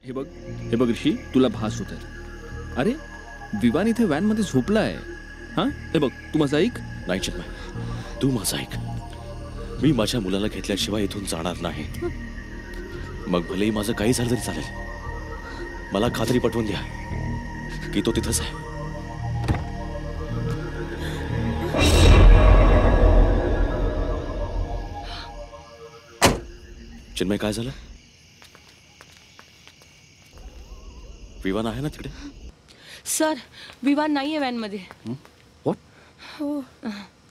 हे बघ ऋषी, तुला भास होत आहे. अरे विवान इथे व्हॅन मध्ये झोपलाय. हा हे बघ, तू माझं ऐक. नाही चिन्मय, तू माझं ऐक. मी माझ्या मुलाला घेतल्याशिवाय इथून जाणार नाही. मग भलेही माझं काही झालं तरी चालेल. मला खात्री पटवून द्या की तो तिथंच आहे. चिन्मय, काय झालं? विवान आहे ना तिकडे? सर, विवान नाहीये व्हॅन मध्ये. व्हॉट? हो.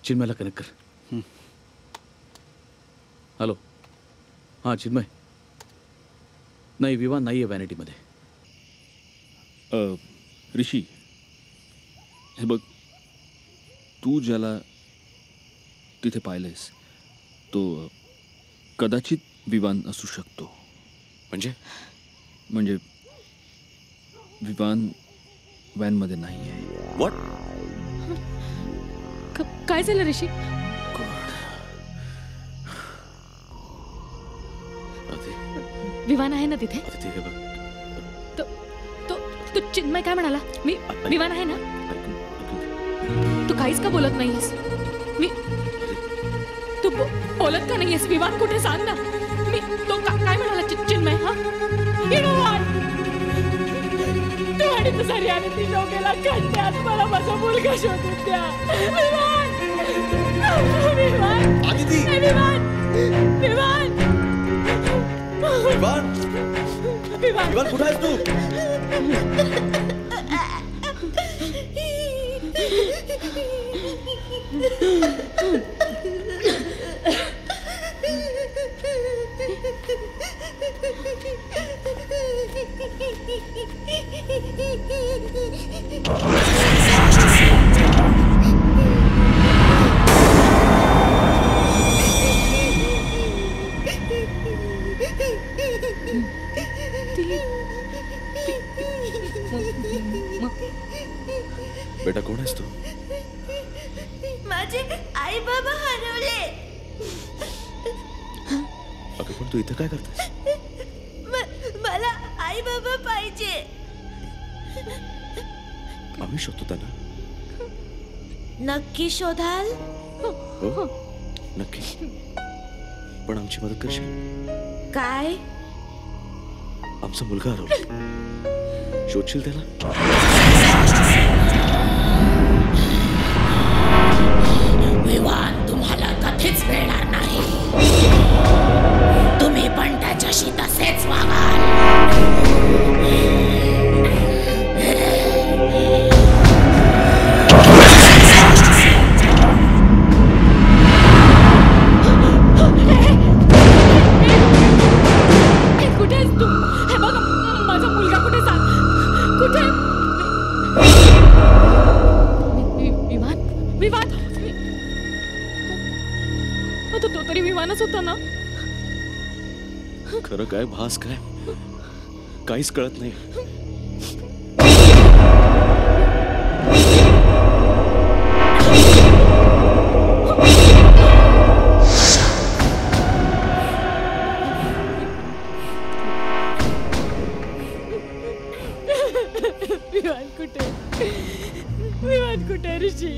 चिन्मयला कनेक्ट कर. हॅलो. हां चिन्मय, नाही विवान नाहीये व्हॅनिटीमध्ये. ऋषी, हे बघ, तू ज्याला तिथे पाहिलंयस तो कदाचित विवान असू शकतो. म्हणजे विवान व्हॅन मध्ये नाही आहे. व्हॉट? काय झालं ऋषी? विवान आहे ना तिथे? तो चिन्मय काय म्हणाला? मी विवान आहे ना? तू काहीच का बोलत नाहीयेस? तू बोलत का नाहीयेस? विवान कुठे, सांग ना. तो काय म्हणाला चिन्मय? हा तू आणि तुझा रियालिटी शो केला खड्ड्यात. मला माझा मुलगा शोधून द्या. विवान, विवान, विवान, विवान, विवान, विवान कुठे आहेस तू? बेटा, कोण आहेस तू? माझे आई बाबा हरवले. अगं पण तू इथं काय करतेस? मला आई बाबा पाहिजे. आम्ही शोधतो त्यांना. नक्की शोधाल? हो नक्की. पण आमची मदत करशील? काय? आमचा मुलगा हरवला. शोधशील त्याला? विवान तुम्हाला कधीच मिळणार नाही. तुम्ही पण त्याच्याशी तसेच वागाल. कुठे आहेस तू? हे बघ, माझा मुलगा कुठे, सांग. कुठे? विवान, विवान, तो तरी विमानच होता ना? खरं काय, भास काय, काहीच कळत नाही. विमान कुठे? विमान कुठे ऋषी?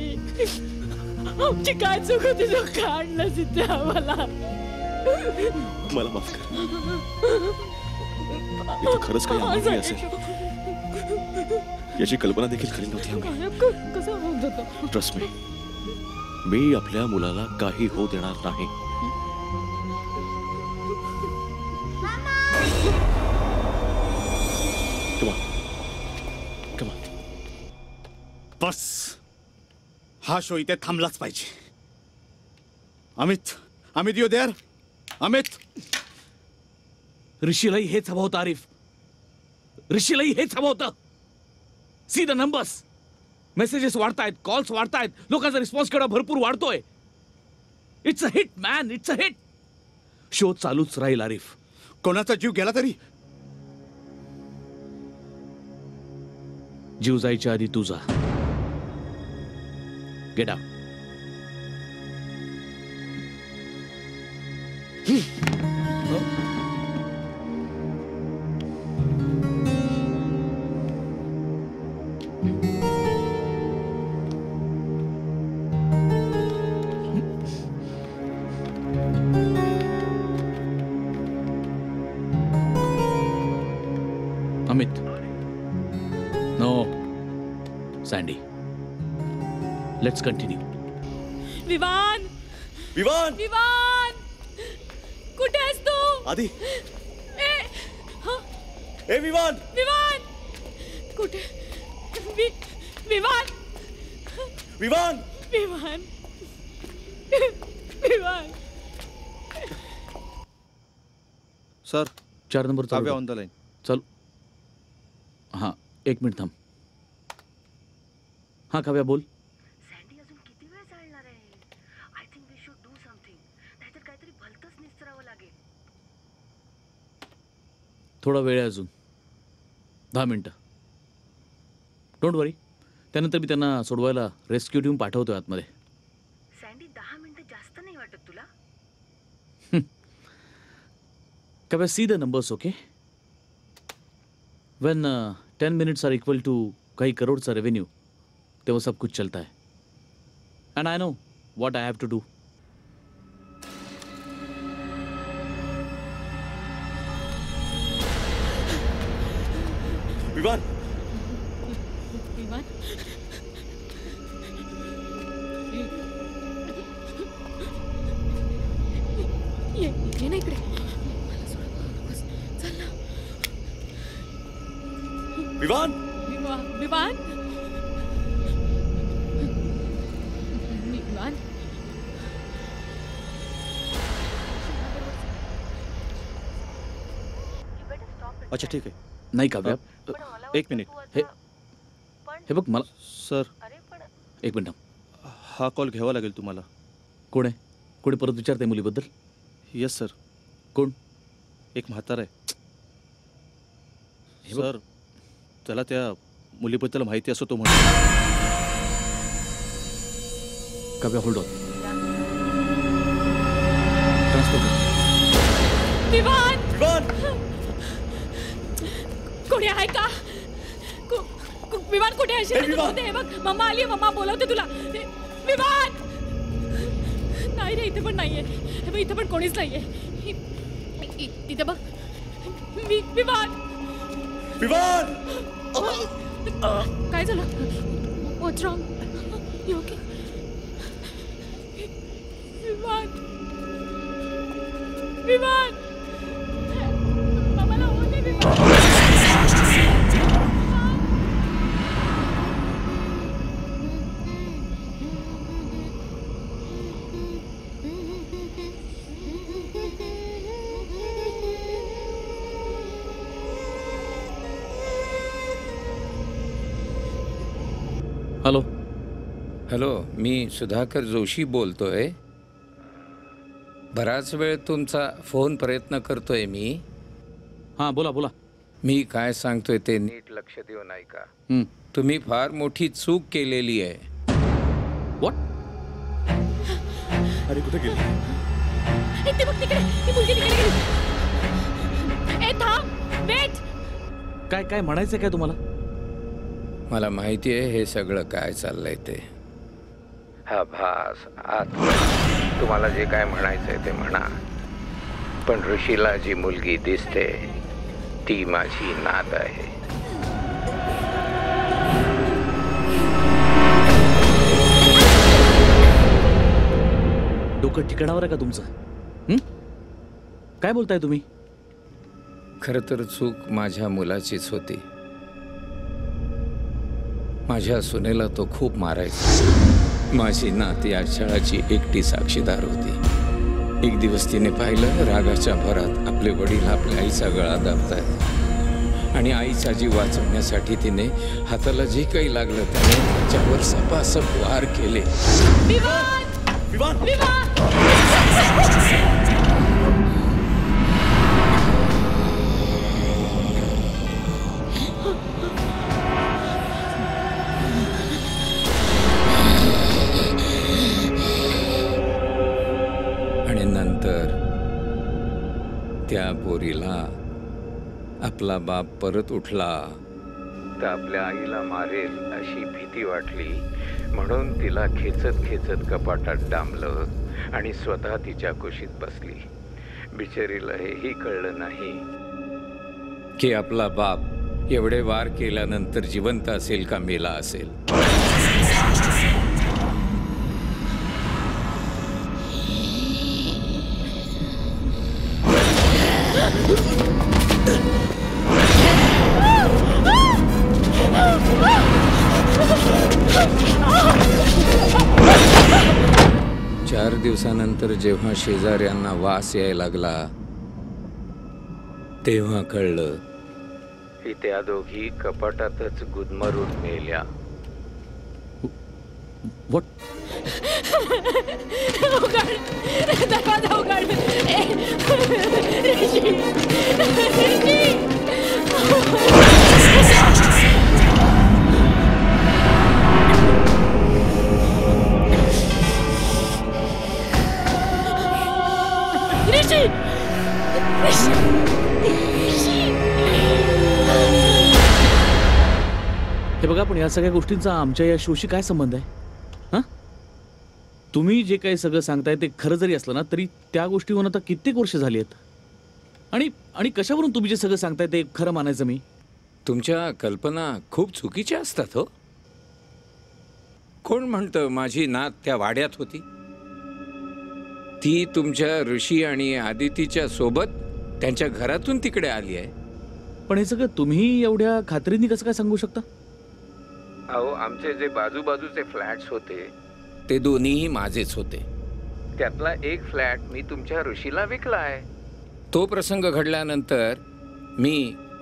आमची काय चूक होती जो काढलं तिथे आम्हाला? मला माफ कर. इथं खरंच काही अनोळखी असेल याची कल्पना देखील करी नव्हती आम्ही. कसं होऊन जातं? ट्रस्ट मी, मी आपल्या मुलाला काही होऊ देणार नाही. बस, हा शो इथे थांबलाच पाहिजे. Amit, Amit you there? अमित. ऋषीलाही हेच हवं होतं आरिफ. ऋषीलाही हेच हवं होतं. See the numbers. मेसेजेस वाढतायत, कॉल्स वाढतायत, लोकांचा रिस्पॉन्स केवढा भरपूर वाढतोय. It's a hit man, it's a hit. Show चालूच राहील आरिफ. कोणाचा जीव गेला तरी जीव जायच्या आधी तू जा. Get out. Amit. No Sandy. Let's continue. Vivan Vivan Vivan कुठे आहेस तू? आधी ए, हं, ए विवान विवान कुठे? विवान विवान विवान विवान. सर 4 नंबर काव्या चालू ऑन द लाईन. चल. हां 1 मिनिट थांब. हां काव्या बोल. सँडी अजून किती वेळ चालणार आहे? I think we should do something. नाहीतर काहीतरी भलतंच निस्तरावं लागेल. थोडा वेळ आहे अजून. 10 मिनिटं. डोंट वरी. त्यानंतर मी त्यांना सोडवायला रेस्क्यू टीम पाठवतोय आतमध्ये. सँडी 10 मिनिटं जास्त नाही वाटत तुला? Kavya see the numbers okay. When 10 minutes are equal to काही करोडचा रेव्हेन्यू तेव्हा सब कुछ चलता है. And I know what I have to do. Vivan Vivan ये ना इकडे. चल ना. विवान विवान विवान विवान. अच्छा ठीक आहे. नाही काव्या. एक मिनिट. हे बघ मला सर एक मिनिट. हा कॉल घ्यावा लागेल तुम्हाला. कोण आहे? कोणी परत विचारते मुलीबद्दल? Yes sir. कोण? एक म्हातारा आहे. हे बघ. सर त्याला त्या मुलीबद्दल माहिती असो तो म्हणतो. Kavya hold on. ट्रान्सफर कर. विवान विवान कोणी आहे का? विमान कुठे आहे? हे विमान! हे बघ मम्मा आली. मम्मा बोलवते तुला. विमान नाही रे, इथे पण नाहीये. हे बघ इथे पण कोणीच नाहीये. इथे बघ. विमान विवान काय झालं? व्हॉट्स रॉंग? You okay? विमान विमान मला होते विमान. हॅलो. हॅलो, मी सुधाकर जोशी बोलतोय. बराच वेळ तुमचा फोन प्रयत्न करतोय मी. हां बोला बोला. मी काय सांगतोय ते नीट लक्ष देऊन ऐका. तुम्ही फार मोठी चूक केलेली आहे. व्हॉट? अरे कुठे गेली? ते बघ तिकडे. ती मुलगी तिकडे गेली. ए थांब. वेट. काय काय म्हणायचं काय तुम्हाला? मला माहिती आहे हे सगळं काय चाललंय ते. हा भास आत तुम्हाला जे काय म्हणायचंय ते म्हणा. पण ऋषीला जी मुलगी दिसते ती माझी नात आहे. डोकं ठिकाणावर आहे का तुमचं? काय बोलताय तुम्ही? खरं तर चूक माझ्या मुलाचीच होती. माझ्या सुनेला तो खूप मारायचा. माझी नात या छळाची एकटी साक्षीदार होती. एक दिवस तिने पाहिलं रागाच्या भरात आपले वडील आपल्या आईचा गळा दाबतायत आणि आईचा जीव वाचवण्यासाठी तिने हाताला जे काही लागलं त्याने त्याच्यावर सपासप वार केले. विमान विवान विमान आणि नंतर त्या पोरीला आपला बाप परत उठला तर आपल्या आईला मारेल अशी भीती वाटली. म्हणून तिला खेचत खेचत कपाटात डांबलं आणि स्वतः तिच्या कुशीत बसली. बिचारीला हेही कळलं नाही की आपला बाप एवढे वार केल्यानंतर जिवंत असेल का मेला असेल? चार दिवसानंतर जेव्हा शेजाऱ्यांना वास यायला लागला तेव्हा कळलं की त्या दोघी कपाटातच गुदमरून मेल्या. व्हॉट? उघड, दरवाजा उघड. ऋषी, ऋषी, ऋषी, ऋषी. हे बघा, पण या सगळ्या गोष्टींचा आमच्या या शोशी काय संबंध आहे? हां, तुम्ही जे काही सगळं सांगताय ते खरं जरी असलं ना तरी त्या गोष्टीवर आता कित्येक वर्ष झाली आहेत. आणि कशावरून तुम्ही जे सगळं सांगताय ते खरं मानायचं मी? तुमच्या कल्पना खूप चुकीच्या असतात हो. कोण म्हणतं माझी नात त्या वाड्यात होती? ती तुमच्या ऋषी आणि आदितीच्या सोबत त्यांच्या घरातून तिकडे आली आहे. पण हे सगळं तुम्ही एवढ्या खात्रीने कसं काय सांगू शकता? अहो, आमचे जे बाजूबाजूचे फ्लॅट्स होते ते दोन्हीही माझेच होते. त्यातला एक फ्लॅट मी तुमच्या ऋषीला विकला आहे. तो प्रसंग घडल्यानंतर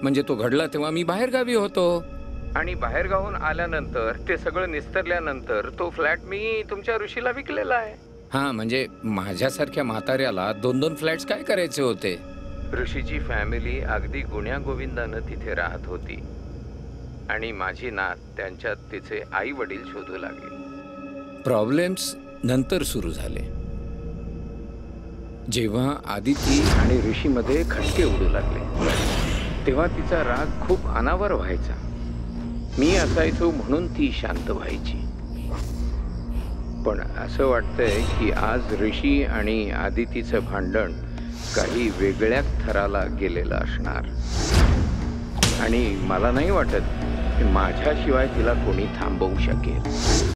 म्हणजे तो घडला तेव्हा मी बाहेरगावी होतो आणि बाहेरगावून आल्यानंतर ते सगळं निस्तरल्यानंतर तो फ्लॅट मी तुमच्या ऋषीला विकलेला आहे. हां, म्हणजे माझ्यासारख्या म्हाताऱ्याला 2-2 फ्लॅट्स काय करायचे होते? ऋषीची फॅमिली अगदी गुण्यागोविंदानं तिथे राहत होती आणि माझी नात त्यांच्यात तिचे आई वडील शोधू लागले. प्रॉब्लेम्स नंतर सुरू झाले जेव्हा आदिती आणि ऋषीमध्ये खटके उडू लागले. तेव्हा तिचा राग खूप अनावर व्हायचा. मी असायचो म्हणून ती शांत व्हायची. पण असं वाटतंय की आज ऋषी आणि आदितीचं भांडण काही वेगळ्याच थराला गेलेलं असणार आणि मला नाही वाटत की माझ्याशिवाय तिला कोणी थांबवू शकेल.